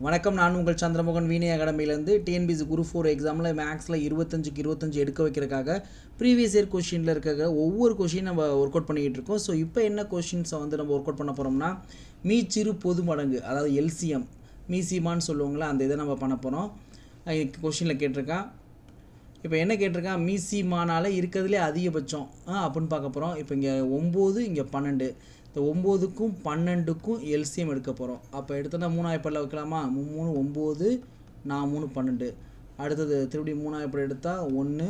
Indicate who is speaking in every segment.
Speaker 1: வணக்கம், நான் உங்கள் சந்திரமோகன் வீணை அகாடமியிலேருந்து டிஎன்பிசி குரூப் 4 எக்ஸாமில் மேக்ஸில் 25 எடுக்க வைக்கிறதுக்காக ப்ரீவியஸ் இயர் கொஷினில் இருக்க ஒவ்வொரு கொஷின் நம்ம ஒர்க் அவுட் பண்ணிக்கிட்டு இருக்கோம். ஸோ இப்போ என்ன கொஷின்ஸை நம்ம ஒர்க் அவுட் பண்ண போகிறோம்னா, மீச்சிறு பொது மடங்கு, அதாவது எல்சிஎம் மீசிமான்னு சொல்லுவாங்களே, அந்த இதை நம்ம பண்ண போகிறோம். கொஷினில் கேட்டிருக்கான். இப்போ என்ன கேட்டிருக்கான், மீசிமானால் இருக்கிறதுலே அதிகபட்சம் அப்படின்னு பார்க்க போகிறோம். இப்போ இங்கே 9, இங்கே 12, இந்த 9க்கும் 12க்கும் எல்சிஎம் எடுக்க போகிறோம். அப்போ எடுத்தோன்னா 3 ஆயப்படில் வைக்கலாமா? 3 9, நான் 3 12. அடுத்தது திருப்பி 3 ஆயப்படி எடுத்தால் 1,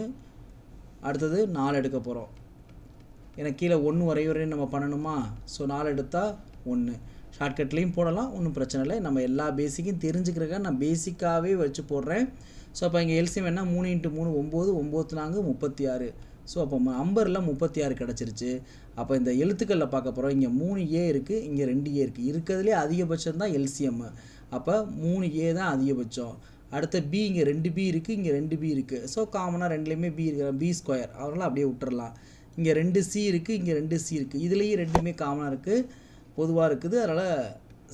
Speaker 1: அடுத்தது 4 எடுக்க போகிறோம். ஏன்னா கீழே 1 வரையும் நம்ம பண்ணணுமா? ஸோ 4 எடுத்தால் 1. ஷார்ட்கட்லேயும் போடலாம், ஒன்றும் பிரச்சனை இல்லை. நம்ம எல்லா பேசிக்கும் தெரிஞ்சுக்கிறதுக்காக நான் பேசிக்காகவே வச்சு போடுறேன். ஸோ அப்போ இங்கே எல்சிஎம் என்ன? 3 × 3 9, 9 4 36. ஸோ அப்போ நம்பரில் 36 கிடச்சிருச்சு. அப்போ இந்த எழுத்துக்களில் பார்க்க போகிறோம். இங்கே 3A இருக்குது, இங்கே 2A இருக்குது. இருக்கிறதுலே அதிகபட்சம் தான் எல்சிஎம். அப்போ 3A தான் அதிகபட்சம். அடுத்த B, இங்கே 2B இருக்குது, இங்கே 2B இருக்குது. ஸோ காமனாக ரெண்டுலேயுமே B இருக்கிற B², அதனால் அப்படியே விட்டுறலாம். இங்கே 2C இருக்குது, இங்கே 2C இருக்குது. இதுலேயும் ரெண்டுமே காமனாக இருக்குது, பொதுவாக இருக்குது. அதனால்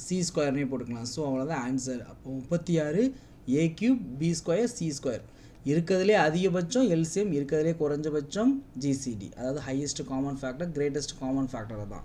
Speaker 1: C²னே போட்டுக்கலாம். ஸோ அவ்வளோதான் ஆன்சர். அப்போ 36 A³ B² C². இருக்கிறதுலே அதிகபட்சம் எல்சிஎம், இருக்கிறதுலே குறைஞ்சபட்சம் ஜிசிடி, அதாவது highest common factor, greatest common factor தான்.